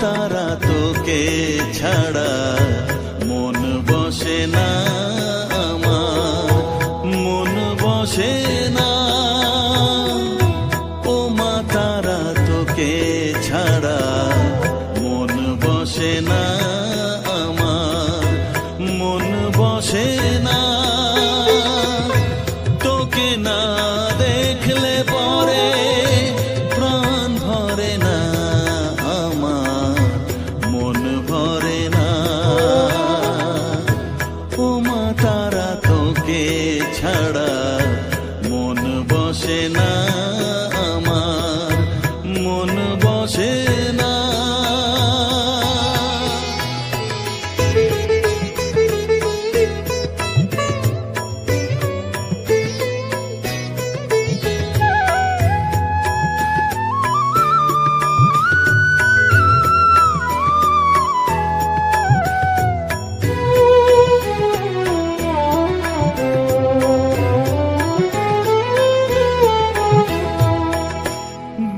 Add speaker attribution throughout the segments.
Speaker 1: তারা তোকে ছাড়া মন বসে না আমার, মন বসে না। ও মা তারা তোকে ছাড়া মন বসে না আমার, মন বসে না। তোকে না দেখলে পরে প্রাণ ভরে না আমার, মন ভরে না। ও মা তারা তোকে ছাড়া মন বসে না আমার, মন বসে না।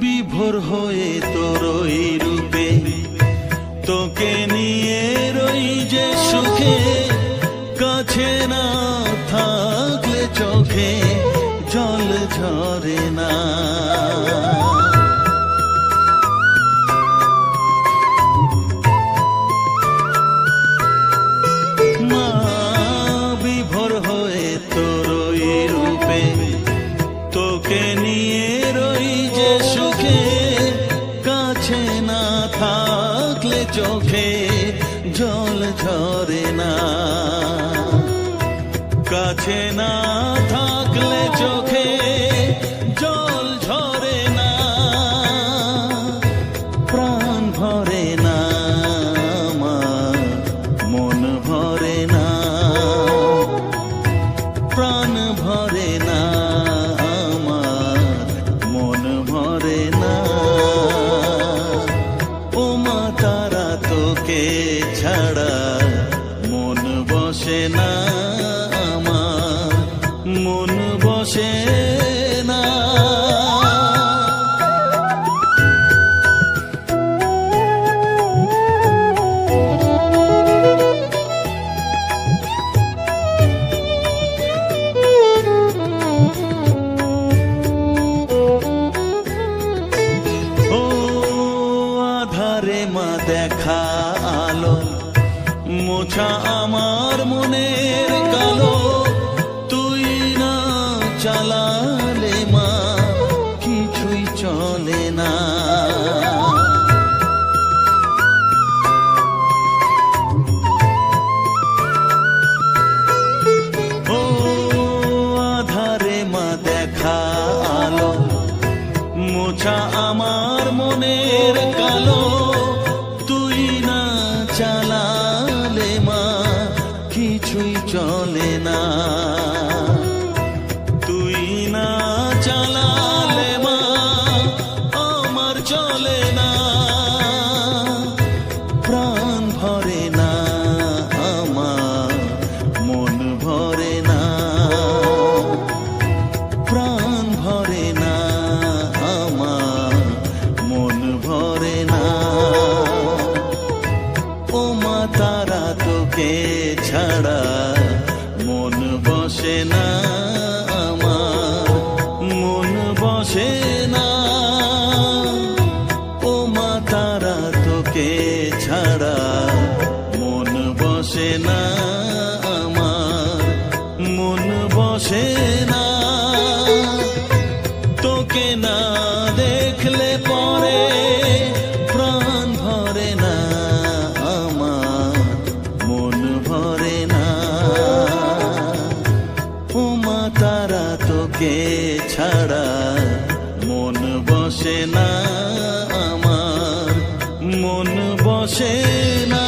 Speaker 1: বিভোর হয়ে তোর ওই রূপে তোকে নিয়ে রই যে সুখে, কাছে না থাকলে চোখে জল ঝরে না। মা বিভোর হয়ে তোর ওই রূপে তোকে নিয়ে রই যে সুখে, কাছে না থাকলে চোখে জল ঝরে না। কাছে না থাকলে চোখে জল ঝরে না, প্রাণ ভরে না আমার, মন ভরে না, প্রাণ ভরে না আমার, মন ভরে না। ও মা তারা তোকে ছাড়া মন বসে না আমার, মন বসে না। ও আধারে মা দেখা আলো, মোছা আমার মনের কালো, তুই না চালালে মা কিছুই চলে না। ও আধারে মা দেখা আলো, মোছা আমার মনের কালো, তুই না চালালে মা কিছুই চলে না। তুই না চালালে মা আমার চলে না, প্রাণ ভরে না আমার, মন ভরে না, প্রাণ ভরে না আমার, মন ভরে না। ও মা তারা তোকে ছাড়া মন বসে না আমার, মন বসে না। ও মা তারা তোকে ছাড়া মন বসে না আমার, মন বসে না। তোকে না দেখলে পরে প্রাণ ভরে না আমার, মন ভরে না। ও মা তারা তোকে ছাড়া মন বসে না আমার, মন বসে না।